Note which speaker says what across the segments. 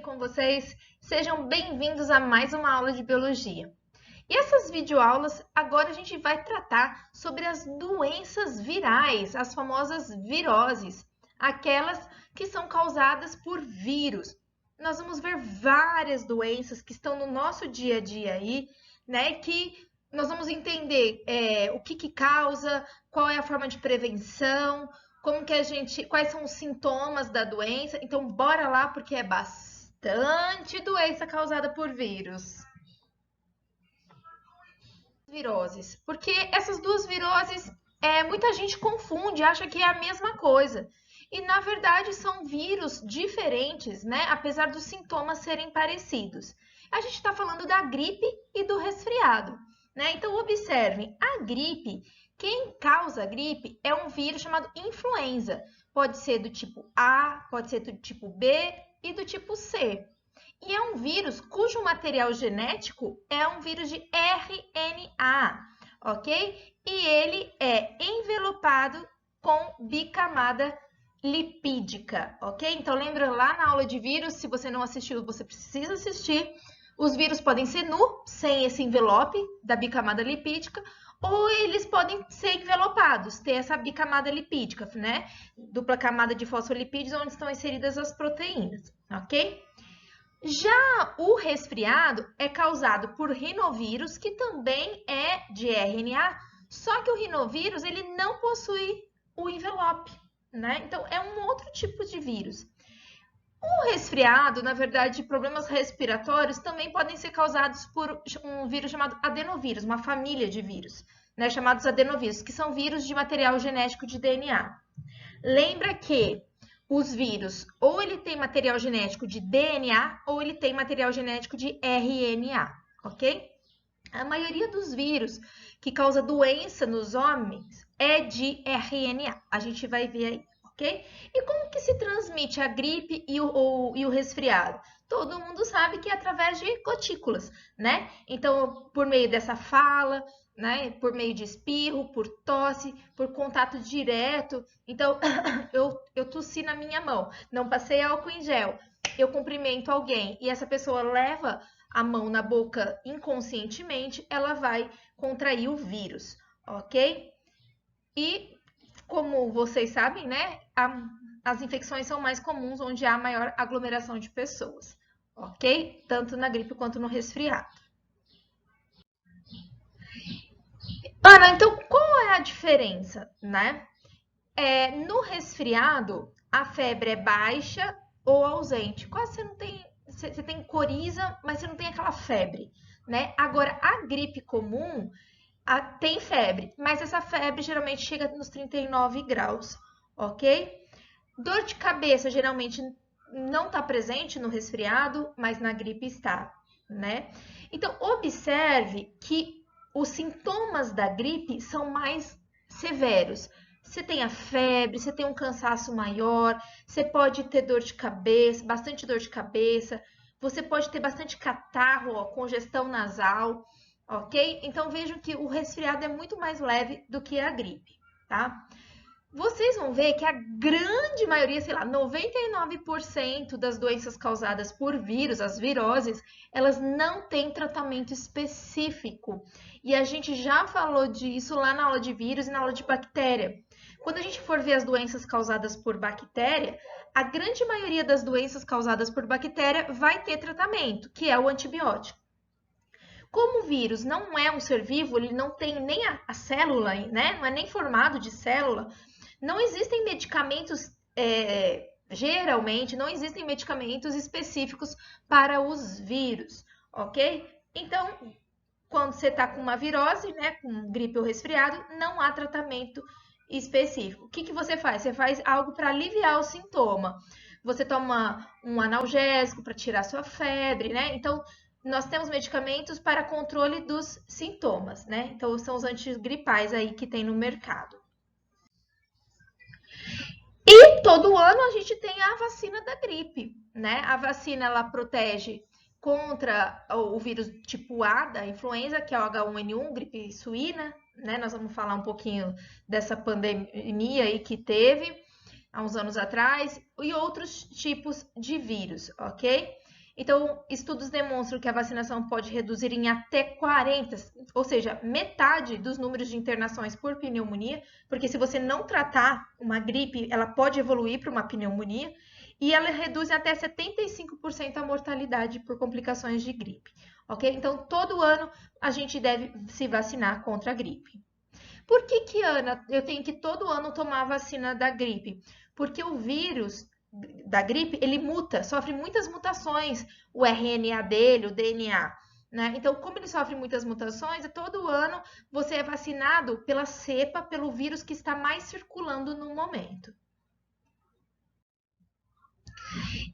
Speaker 1: com vocês? Sejam bem-vindos a mais uma aula de biologia. E essas videoaulas, agora a gente vai tratar sobre as doenças virais, as famosas viroses, aquelas que são causadas por vírus. Nós vamos ver várias doenças que estão no nosso dia a dia aí, né, que nós vamos entender o que causa, qual é a forma de prevenção, quais são os sintomas da doença. Então, bora lá, porque é bastante doença causada por vírus. Viroses, porque essas duas viroses, muita gente confunde, acha que é a mesma coisa. E, na verdade, são vírus diferentes, né? Apesar dos sintomas serem parecidos. A gente está falando da gripe e do resfriado, né? Então, observem, a gripe, quem causa a gripe é um vírus chamado influenza. Pode ser do tipo A, pode ser do tipo B e do tipo C. E é um vírus cujo material genético é um vírus de RNA, ok? E ele é envelopado com bicamada lipídica, ok? Então, lembra lá na aula de vírus, se você não assistiu, você precisa assistir. Os vírus podem ser sem esse envelope da bicamada lipídica, ou eles podem ser envelopados, ter essa bicamada lipídica, né? Dupla camada de fosfolipídios, onde estão inseridas as proteínas, ok? Já o resfriado é causado por rinovírus, que também é de RNA, só que o rinovírus ele não possui o envelope, né? Então, é um outro tipo de vírus. O resfriado, na verdade, problemas respiratórios também podem ser causados por um vírus chamado adenovírus, uma família de vírus, né, chamados adenovírus, que são vírus de material genético de DNA. Lembra que os vírus, ou ele tem material genético de DNA, ou ele tem material genético de RNA, ok? A maioria dos vírus que causa doença nos homens é de RNA, a gente vai ver aí, ok? E como que se transmite a gripe e o resfriado? Todo mundo sabe que é através de gotículas, né? Então, por meio dessa fala, né? Por meio de espirro, por tosse, por contato direto. Então, eu tossi na minha mão, não passei álcool em gel, eu cumprimento alguém e essa pessoa leva a mão na boca inconscientemente, ela vai contrair o vírus, ok? E, como vocês sabem, né, as infecções são mais comuns onde há maior aglomeração de pessoas, ok? Tanto na gripe quanto no resfriado. Ana, então qual é a diferença, né? No resfriado, a febre é baixa ou ausente. Quase você não tem, você tem coriza, mas você não tem aquela febre, né? Agora, a gripe comum tem febre, mas essa febre geralmente chega nos 39 graus, ok? Dor de cabeça geralmente não está presente no resfriado, mas na gripe está, né? Então, observe que os sintomas da gripe são mais severos. Você tem a febre, você tem um cansaço maior, você pode ter dor de cabeça, bastante dor de cabeça, você pode ter bastante catarro, congestão nasal, ok? Então, vejam que o resfriado é muito mais leve do que a gripe, tá? Vocês vão ver que a grande maioria, sei lá, 99% das doenças causadas por vírus, as viroses, elas não têm tratamento específico. E a gente já falou disso lá na aula de vírus e na aula de bactéria. Quando a gente for ver as doenças causadas por bactéria, a grande maioria das doenças causadas por bactéria vai ter tratamento, que é o antibiótico. Como o vírus não é um ser vivo, ele não tem nem a célula, né? Não é nem formado de célula, não existem medicamentos, geralmente, não existem medicamentos específicos para os vírus, ok? Então, quando você está com uma virose, né, com gripe ou resfriado, não há tratamento específico. O que você faz? Você faz algo para aliviar o sintoma. Você toma um analgésico para tirar sua febre, né? Então, nós temos medicamentos para controle dos sintomas, né? Então, são os antigripais aí que tem no mercado. E todo ano a gente tem a vacina da gripe, né? A vacina, ela protege contra o vírus tipo A da influenza, que é o H1N1, gripe suína, né? Nós vamos falar um pouquinho dessa pandemia aí que teve há uns anos atrás, e outros tipos de vírus, ok? Então, estudos demonstram que a vacinação pode reduzir em até 40, ou seja, metade dos números de internações por pneumonia, porque se você não tratar uma gripe, ela pode evoluir para uma pneumonia, e ela reduz até 75% a mortalidade por complicações de gripe, ok? Então, todo ano a gente deve se vacinar contra a gripe. Por que, Ana, eu tenho que todo ano tomar a vacina da gripe? Porque o vírus da gripe, ele muta, sofre muitas mutações, o RNA dele, o DNA. Né? Então, como ele sofre muitas mutações, todo ano você é vacinado pela cepa, pelo vírus que está mais circulando no momento.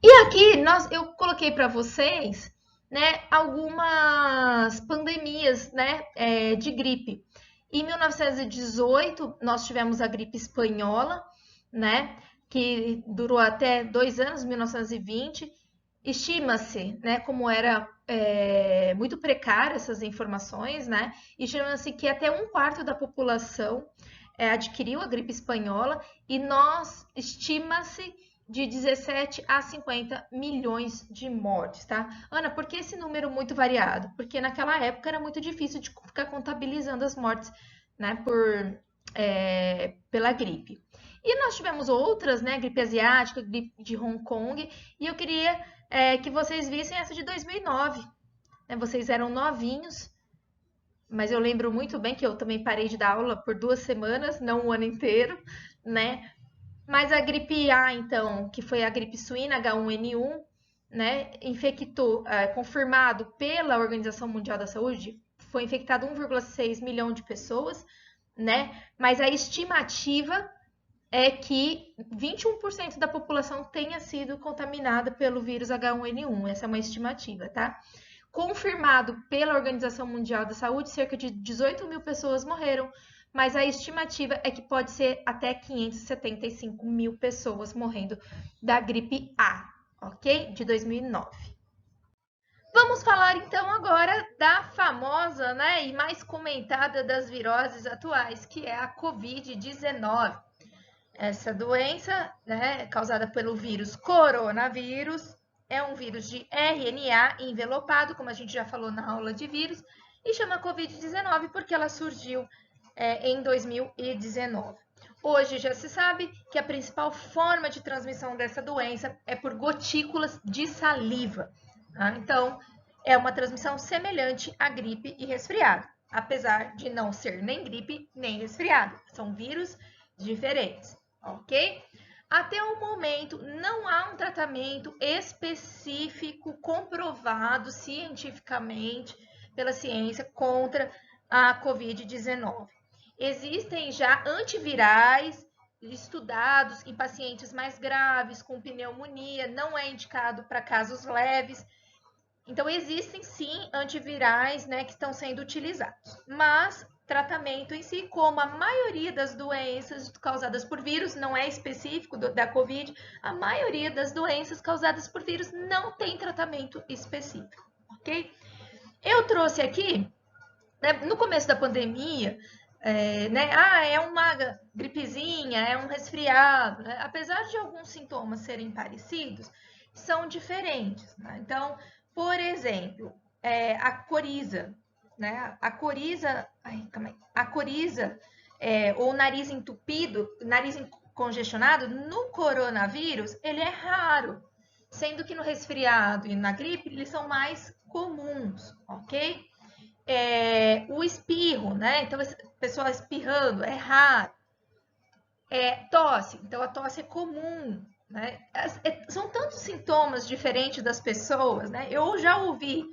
Speaker 1: E aqui eu coloquei para vocês, né, algumas pandemias, né, de gripe. Em 1918 nós tivemos a gripe espanhola, né, que durou até 2 anos, 1920. Estima-se, né, como era muito precária essas informações, né, estima-se que até 1/4 da população adquiriu a gripe espanhola e estima-se de 17 a 50 milhões de mortes, tá? Ana, por que esse número muito variado? Porque naquela época era muito difícil de ficar contabilizando as mortes, né, pela gripe. E nós tivemos outras, né, gripe asiática, gripe de Hong Kong, e eu queria que vocês vissem essa de 2009. Né? Vocês eram novinhos, mas eu lembro muito bem que eu também parei de dar aula por 2 semanas, não o ano inteiro, né? Mas a gripe A, então, que foi a gripe suína H1N1, né, infectou, confirmado pela Organização Mundial da Saúde, foi infectado 1,6 milhão de pessoas, né? Mas a estimativa é que 21% da população tenha sido contaminada pelo vírus H1N1. Essa é uma estimativa, tá? Confirmado pela Organização Mundial da Saúde, cerca de 18 mil pessoas morreram, mas a estimativa é que pode ser até 575 mil pessoas morrendo da gripe A, ok? De 2009. Vamos falar então agora da famosa, né, e mais comentada das viroses atuais, que é a Covid-19. Essa doença, né, causada pelo vírus coronavírus, é um vírus de RNA envelopado, como a gente já falou na aula de vírus, e chama Covid-19 porque ela surgiu em 2019. Hoje já se sabe que a principal forma de transmissão dessa doença é por gotículas de saliva. Tá? Então, é uma transmissão semelhante à gripe e resfriado, apesar de não ser nem gripe nem resfriado. São vírus diferentes, ok? Até o momento, não há um tratamento específico comprovado cientificamente pela ciência contra a Covid-19. Existem já antivirais estudados em pacientes mais graves, com pneumonia, não é indicado para casos leves. Então, existem sim antivirais, né, que estão sendo utilizados, mas tratamento em si, como a maioria das doenças causadas por vírus, não é específico da Covid, a maioria das doenças causadas por vírus não tem tratamento específico, ok? Eu trouxe aqui, né, no começo da pandemia, né, é uma gripezinha, é um resfriado, né? Apesar de alguns sintomas serem parecidos, são diferentes, né? Então, por exemplo, a coriza, né? A coriza, ou nariz entupido, nariz congestionado, no coronavírus, ele é raro, sendo que no resfriado e na gripe, eles são mais comuns, ok? O espirro, né? Então, a pessoa espirrando é raro. Tosse, então a tosse é comum, né? São tantos sintomas diferentes das pessoas, né? Eu já ouvi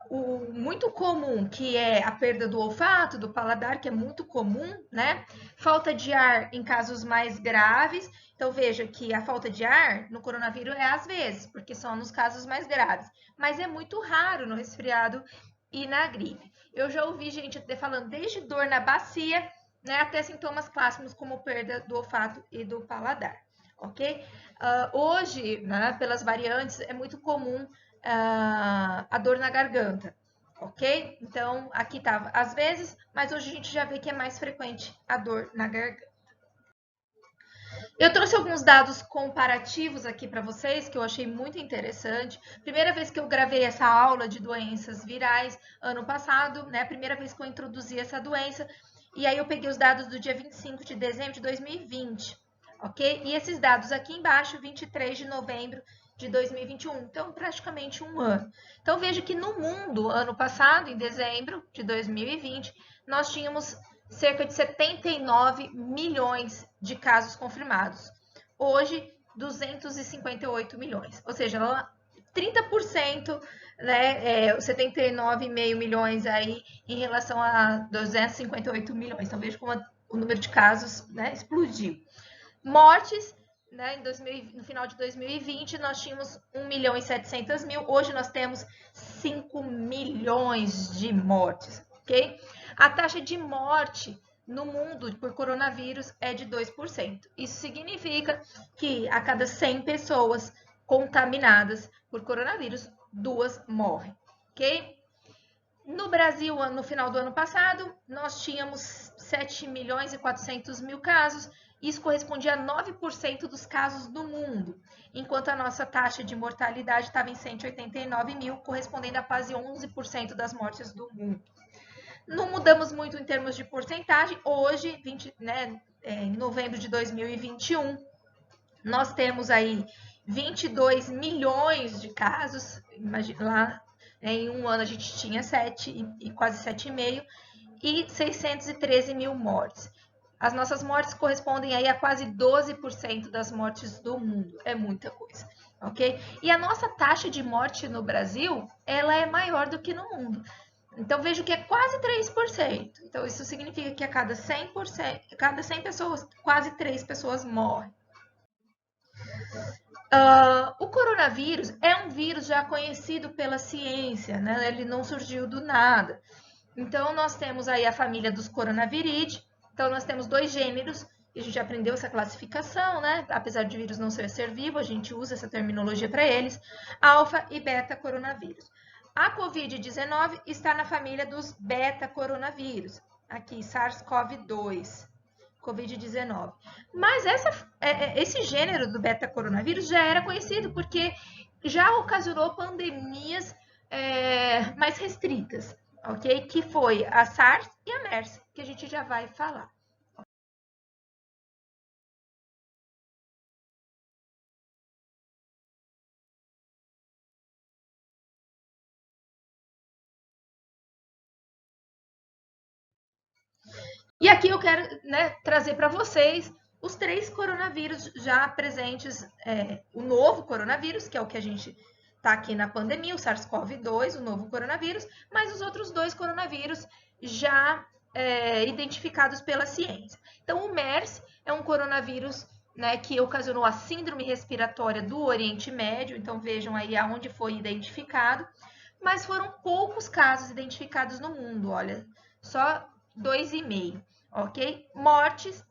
Speaker 1: o muito comum, que é a perda do olfato, do paladar, que é muito comum, né? Falta de ar em casos mais graves. Então, veja que a falta de ar no coronavírus é às vezes, porque são nos casos mais graves. Mas é muito raro no resfriado e na gripe. Eu já ouvi gente até falando desde dor na bacia, né, até sintomas clássicos como perda do olfato e do paladar, ok? Hoje, né, pelas variantes, é muito comum a dor na garganta, ok? Então, aqui estava às vezes, mas hoje a gente já vê que é mais frequente a dor na garganta. Eu trouxe alguns dados comparativos aqui para vocês que eu achei muito interessante. Primeira vez que eu gravei essa aula de doenças virais ano passado, né? Primeira vez que eu introduzi essa doença. E aí eu peguei os dados do dia 25 de dezembro de 2020, ok? E esses dados aqui embaixo, 23 de novembro de 2021. Então, praticamente um ano. Então, veja que no mundo, ano passado, em dezembro de 2020, nós tínhamos cerca de 79 milhões de casos confirmados. Hoje, 258 milhões. Ou seja, 30%, né, 79,5 milhões aí em relação a 258 milhões. Então, veja como o número de casos, né, explodiu. Mortes, né, no final de 2020, nós tínhamos 1 milhão e 700 mil. Hoje nós temos 5 milhões de mortes, ok? A taxa de morte no mundo por coronavírus é de 2%. Isso significa que a cada 100 pessoas contaminadas por coronavírus, 2 morrem, ok? No Brasil, no final do ano passado, nós tínhamos 7 milhões e 400 mil casos. Isso correspondia a 9% dos casos do mundo, enquanto a nossa taxa de mortalidade estava em 189 mil, correspondendo a quase 11% das mortes do mundo. Não mudamos muito em termos de porcentagem. Hoje, em novembro de 2021, nós temos aí 22 milhões de casos. Imagina lá, em um ano a gente tinha 7 e quase 7,5 e 613 mil mortes. As nossas mortes correspondem aí a quase 12% das mortes do mundo. É muita coisa, ok? E a nossa taxa de morte no Brasil, ela é maior do que no mundo. Então, vejo que é quase 3%. Então, isso significa que a cada 100 pessoas, quase 3 pessoas morrem. O coronavírus é um vírus já conhecido pela ciência, né? Ele não surgiu do nada. Então, nós temos aí a família dos coronaviridae. Então, nós temos 2 gêneros, e a gente aprendeu essa classificação, né? Apesar de vírus não ser vivo, a gente usa essa terminologia para eles, alfa e beta coronavírus. A Covid-19 está na família dos beta-coronavírus, aqui, SARS-CoV-2, Covid-19. Mas esse gênero do beta-coronavírus já era conhecido, porque já ocasionou pandemias mais restritas, ok? Que foi a SARS e a MERS, que a gente já vai falar. E aqui eu quero, né, trazer para vocês os 3 coronavírus já presentes, o novo coronavírus, que é o que a gente está aqui na pandemia, o SARS-CoV-2, o novo coronavírus, mas os outros 2 coronavírus já identificados pela ciência. Então, o MERS é um coronavírus, né, que ocasionou a síndrome respiratória do Oriente Médio, então vejam aí aonde foi identificado, mas foram poucos casos identificados no mundo, olha, só 2,5, ok? Mortes,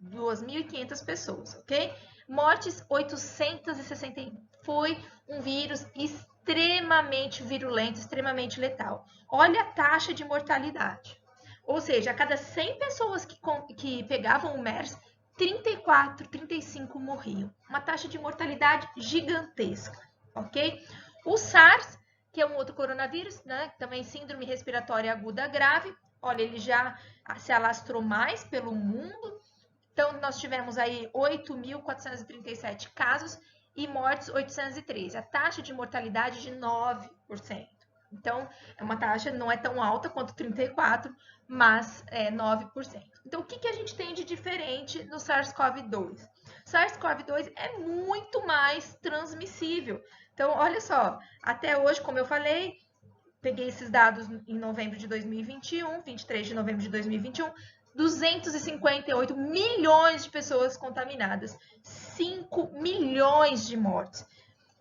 Speaker 1: 2.500 pessoas, ok? Mortes, 860. Foi um vírus extremamente virulento, extremamente letal. Olha a taxa de mortalidade. Ou seja, a cada 100 pessoas que pegavam o MERS, 34, 35 morriam. Uma taxa de mortalidade gigantesca, ok? O SARS, que é um outro coronavírus, né? Também síndrome respiratória aguda grave. Olha, ele já se alastrou mais pelo mundo. Então, nós tivemos aí 8.437 casos e mortes 813. A taxa de mortalidade de 9%. Então, é uma taxa, não é tão alta quanto 34%, mas é 9%. Então, o que a gente tem de diferente no SARS-CoV-2? SARS-CoV-2 é muito mais transmissível. Então, olha só, até hoje, como eu falei, peguei esses dados em novembro de 2021, 23 de novembro de 2021, 258 milhões de pessoas contaminadas, 5 milhões de mortes.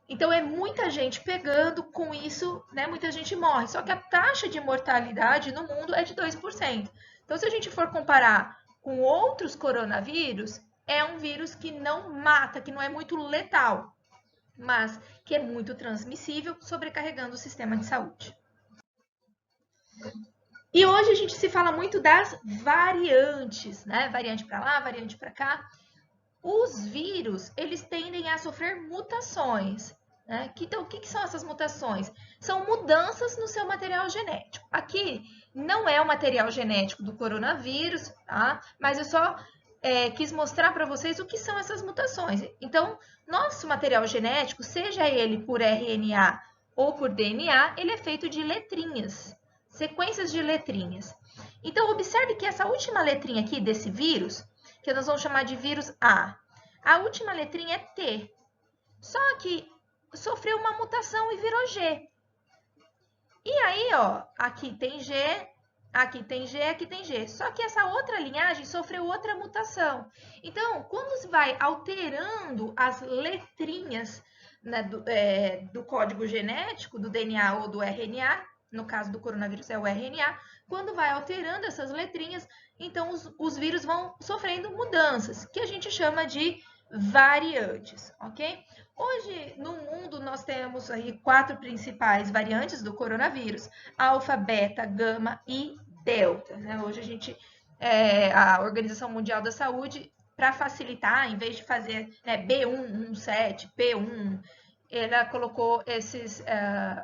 Speaker 1: Então, é muita gente pegando, com isso, né, muita gente morre. Só que a taxa de mortalidade no mundo é de 2%. Então, se a gente for comparar com outros coronavírus, é um vírus que não mata, que não é muito letal, mas que é muito transmissível, sobrecarregando o sistema de saúde. E hoje a gente se fala muito das variantes, né? Variante para lá, variante para cá. Os vírus, eles tendem a sofrer mutações, né? Então, o que são essas mutações? São mudanças no seu material genético. Aqui não é o material genético do coronavírus, tá? Mas eu só quis mostrar para vocês o que são essas mutações. Então, nosso material genético, seja ele por RNA ou por DNA, ele é feito de letrinhas, sequências de letrinhas. Então, observe que essa última letrinha aqui desse vírus, que nós vamos chamar de vírus a última letrinha é T. Só que sofreu uma mutação e virou G. E aí, ó, aqui tem G, aqui tem G, aqui tem G. Só que essa outra linhagem sofreu outra mutação. Então, quando se vai alterando as letrinhas, né, do código genético, do DNA ou do RNA, no caso do coronavírus é o RNA, quando vai alterando essas letrinhas, então os vírus vão sofrendo mudanças, que a gente chama de variantes, ok? Hoje, no mundo, nós temos aí 4 principais variantes do coronavírus: alfa, beta, gama e delta, né? Hoje a gente, a Organização Mundial da Saúde, para facilitar, em vez de fazer B117, P1, ela colocou esses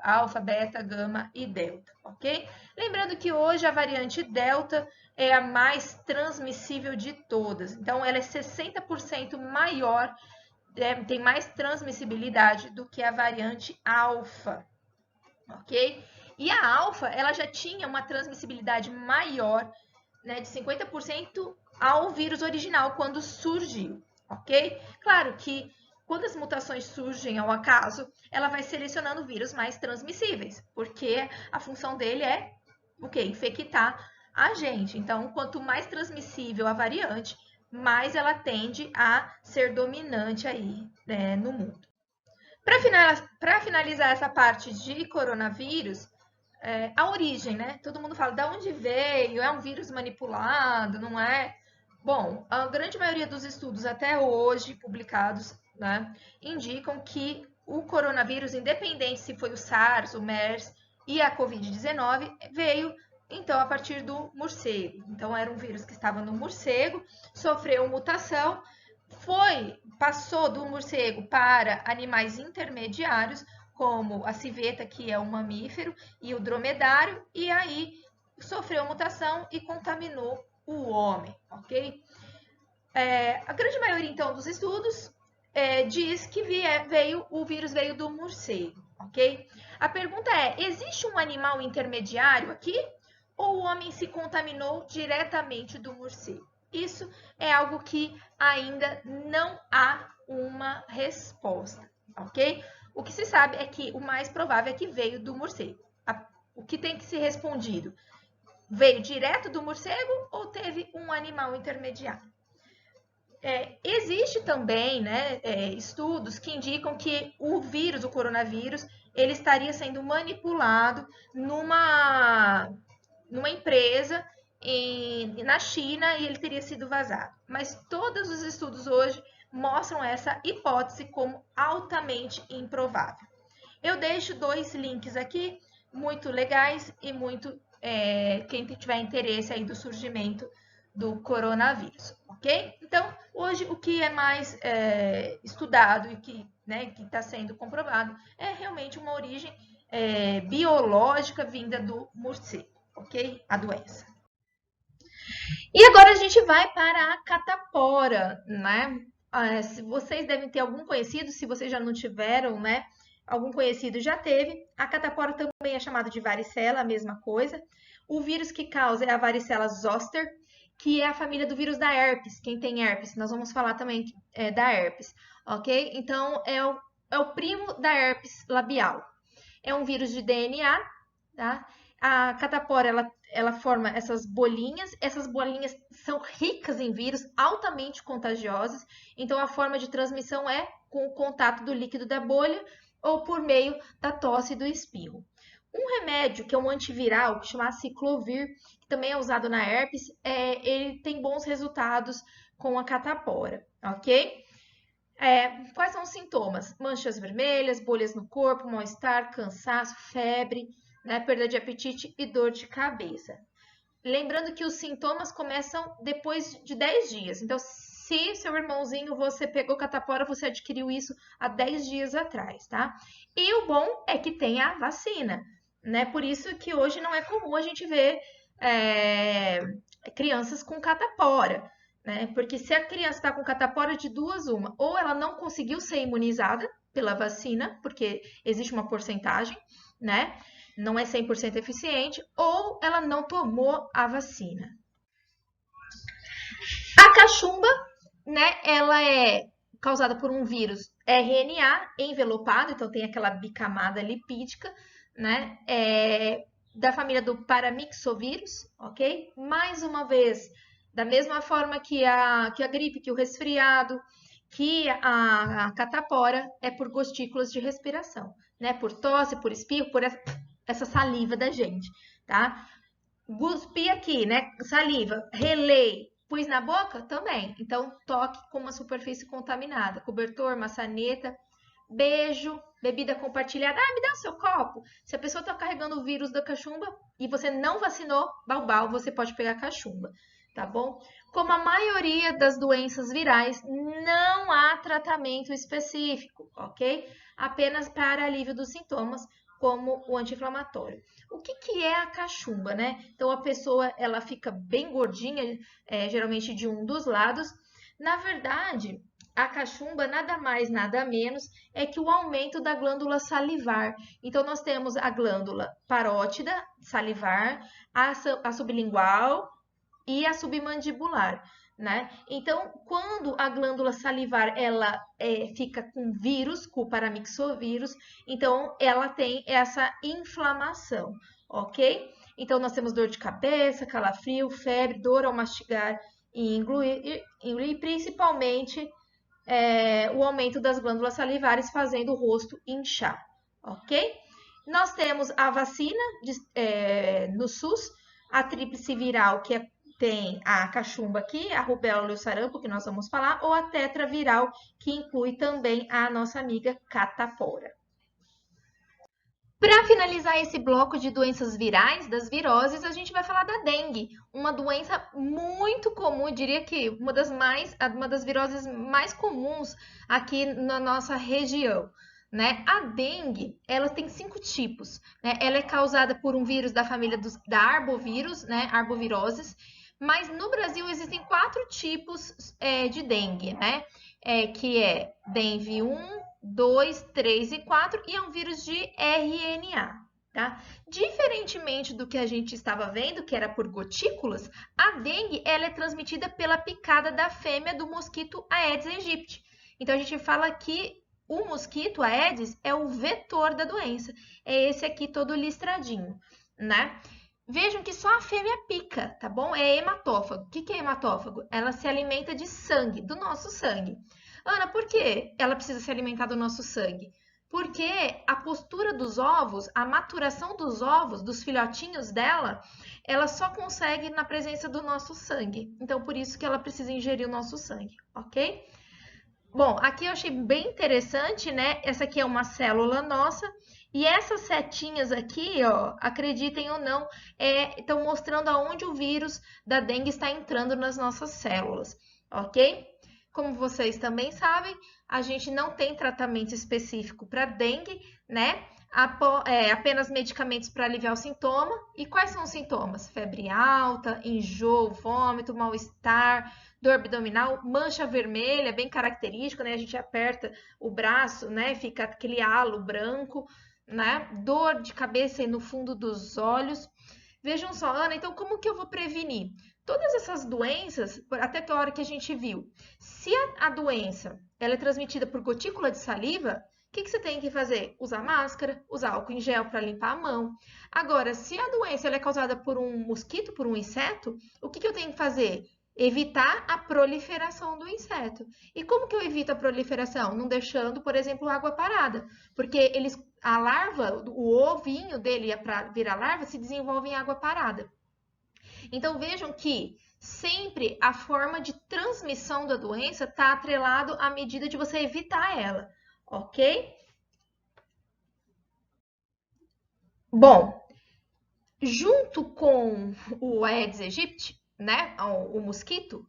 Speaker 1: alfa, beta, gama e delta, ok? Lembrando que hoje a variante delta é a mais transmissível de todas. Então, ela é 60% maior, tem mais transmissibilidade do que a variante alfa, ok? E a alfa, ela já tinha uma transmissibilidade maior, né, de 50% ao vírus original quando surgiu, ok? Claro que quando as mutações surgem ao acaso, ela vai selecionando vírus mais transmissíveis, porque a função dele é o quê? Infectar a gente. Então, quanto mais transmissível a variante, mais ela tende a ser dominante aí, né, no mundo. Para finalizar essa parte de coronavírus, a origem, né? Todo mundo fala de onde veio, é um vírus manipulado, não é? Bom, a grande maioria dos estudos até hoje publicados, né, indicam que o coronavírus, independente se foi o SARS, o MERS e a Covid-19, veio então a partir do morcego. Então era um vírus que estava no morcego, sofreu mutação, passou do morcego para animais intermediários, como a civeta, que é um mamífero, e o dromedário, e aí sofreu mutação e contaminou o homem, ok? A grande maioria, então, dos estudos diz que o vírus veio do morcego, ok? A pergunta é, existe um animal intermediário aqui? Ou o homem se contaminou diretamente do morcego? Isso é algo que ainda não há uma resposta, ok? O que se sabe é que o mais provável é que veio do morcego. O que tem que ser respondido? Veio direto do morcego ou teve um animal intermediário? Existe também, né, estudos que indicam que o vírus, o coronavírus, ele estaria sendo manipulado numa empresa na China e ele teria sido vazado. Mas todos os estudos hoje mostram essa hipótese como altamente improvável. Eu deixo 2 links aqui, muito legais e muito quem tiver interesse aí do surgimento do coronavírus, ok? Então, hoje o que é mais estudado e que está sendo comprovado é realmente uma origem biológica vinda do morcego, ok? A doença. E agora a gente vai para a catapora, né? Se vocês devem ter algum conhecido, se vocês já não tiveram, né? Algum conhecido já teve. A catapora também é chamada de varicela, a mesma coisa. O vírus que causa é a varicela zoster, que é a família do vírus da herpes. Quem tem herpes, nós vamos falar também da herpes, ok? Então, é o primo da herpes labial. É um vírus de DNA, tá? A catapora, ela forma essas bolinhas são ricas em vírus, altamente contagiosos, então a forma de transmissão é com o contato do líquido da bolha ou por meio da tosse e do espirro. Um remédio que é um antiviral, que chama Ciclovir, que também é usado na herpes, ele tem bons resultados com a catapora, ok? Quais são os sintomas? Manchas vermelhas, bolhas no corpo, mal-estar, cansaço, febre, né, perda de apetite e dor de cabeça. Lembrando que os sintomas começam depois de 10 dias. Então, se seu irmãozinho, você pegou catapora, você adquiriu isso há 10 dias atrás, tá? E o bom é que tem a vacina, né? Por isso que hoje não é comum a gente ver crianças com catapora, né? Porque se a criança está com catapora, de duas, uma, ou ela não conseguiu ser imunizada pela vacina, porque existe uma porcentagem, né? Não é 100% eficiente, ou ela não tomou a vacina. A cachumba, né, ela é causada por um vírus RNA envelopado, então tem aquela bicamada lipídica, né, da família do paramyxovírus, ok? Mais uma vez, da mesma forma que a gripe, que o resfriado, que a catapora é por gotículas de respiração, né, por tosse, por espirro, por essa saliva da gente, tá? Cuspi aqui, né? Saliva, relei, pus na boca também. Então, toque com uma superfície contaminada. Cobertor, maçaneta, beijo, bebida compartilhada. Ah, me dá o seu copo. Se a pessoa está carregando o vírus da cachumba e você não vacinou, balbal, você pode pegar cachumba, tá bom? Como a maioria das doenças virais, não há tratamento específico, ok? Apenas para alívio dos sintomas, como o anti-inflamatório. O que é a cachumba, né? Então a pessoa ela fica bem gordinha, geralmente de um dos lados. Na verdade, a cachumba nada mais, nada menos é que o aumento da glândula salivar. Então nós temos a glândula parótida, salivar, a sublingual e a submandibular, né? Então, quando a glândula salivar ela fica com vírus, com o paramyxovírus, então ela tem essa inflamação, ok? Então, nós temos dor de cabeça, calafrio, febre, dor ao mastigar e engolir principalmente o aumento das glândulas salivares fazendo o rosto inchar, ok? Nós temos a vacina no SUS, a tríplice viral, que tem a cachumba aqui, a rubéola e o sarampo, que nós vamos falar, ou a tetraviral, que inclui também a nossa amiga catapora. Para finalizar esse bloco de doenças virais, das viroses, a gente vai falar da dengue, uma doença muito comum, eu diria que uma das viroses mais comuns aqui na nossa região. Né? A dengue, ela tem 5 tipos. Né? Ela é causada por um vírus da família da arbovírus, né? Arboviroses, mas no Brasil existem 4 tipos de dengue, né? Que é dengue 1, 2, 3 e 4, e é um vírus de RNA, tá? Diferentemente do que a gente estava vendo, que era por gotículas, a dengue ela é transmitida pela picada da fêmea do mosquito Aedes aegypti. Então a gente fala que o mosquito Aedes é o vetor da doença, é esse aqui todo listradinho, né? Vejam que só a fêmea pica, tá bom? É hematófago. O que é hematófago? Ela se alimenta de sangue, do nosso sangue. Ana, por que ela precisa se alimentar do nosso sangue? Porque a postura dos ovos, a maturação dos ovos, dos filhotinhos dela, ela só consegue na presença do nosso sangue. Então, por isso que ela precisa ingerir o nosso sangue, ok? Bom, aqui eu achei bem interessante, né? Essa aqui é uma célula nossa. E essas setinhas aqui, ó, acreditem ou não, estão mostrando aonde o vírus da dengue está entrando nas nossas células, ok? Como vocês também sabem, a gente não tem tratamento específico para dengue, né? Apenas medicamentos para aliviar o sintoma. E quais são os sintomas? Febre alta, enjoo, vômito, mal-estar, dor abdominal, mancha vermelha, bem característico, né? A gente aperta o braço, né? Fica aquele halo branco, né? Dor de cabeça e no fundo dos olhos. Vejam só, Ana, então como que eu vou prevenir? Todas essas doenças, até que a hora que a gente viu, se a doença ela é transmitida por gotícula de saliva, o que você tem que fazer? Usar máscara, usar álcool em gel para limpar a mão. Agora, se a doença ela é causada por um mosquito, por um inseto, o que eu tenho que fazer? Evitar a proliferação do inseto. E como que eu evito a proliferação? Não deixando, por exemplo, água parada. Porque a larva, o ovinho dele para virar larva, se desenvolve em água parada. Então vejam que sempre a forma de transmissão da doença está atrelado à medida de você evitar ela, ok? Bom, junto com o Aedes aegypti, né, o mosquito,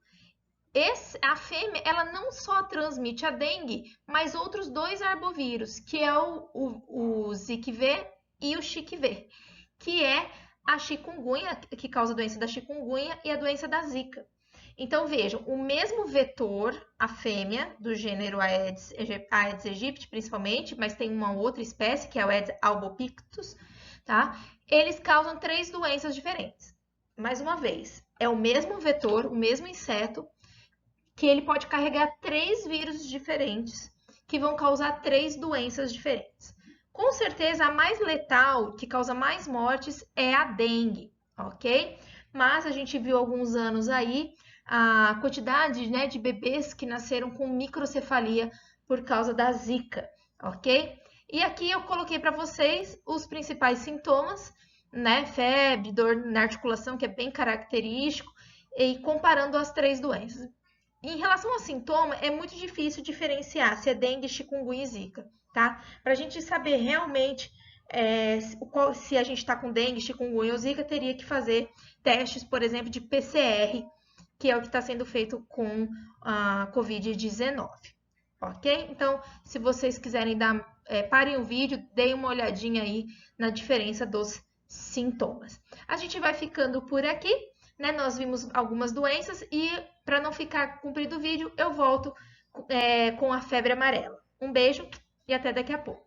Speaker 1: A fêmea, ela não só transmite a dengue, mas outros dois arbovírus, que é o Zika V e o Chick V, que é a chikungunya, que causa a doença da chikungunya e a doença da Zika. Então, vejam, o mesmo vetor, a fêmea, do gênero Aedes aegypti, principalmente, mas tem uma outra espécie, que é o Aedes albopictus, tá? Eles causam 3 doenças diferentes. Mais uma vez, é o mesmo vetor, o mesmo inseto, que ele pode carregar 3 vírus diferentes, que vão causar 3 doenças diferentes. Com certeza, a mais letal, que causa mais mortes, é a dengue, ok? Mas a gente viu há alguns anos aí a quantidade, né, de bebês que nasceram com microcefalia por causa da Zika, ok? E aqui eu coloquei para vocês os principais sintomas, né? Febre, dor na articulação, que é bem característico, e comparando as 3 doenças. Em relação ao sintoma, é muito difícil diferenciar se é dengue, chikungunya e zika, tá? Para a gente saber realmente se a gente está com dengue, chikungunya ou zika, teria que fazer testes, por exemplo, de PCR, que é o que está sendo feito com a Covid-19, ok? Então, se vocês quiserem parem o vídeo, deem uma olhadinha aí na diferença dos sintomas. A gente vai ficando por aqui, né? Nós vimos algumas doenças e, para não ficar comprido o vídeo, eu volto com a febre amarela. Um beijo e até daqui a pouco.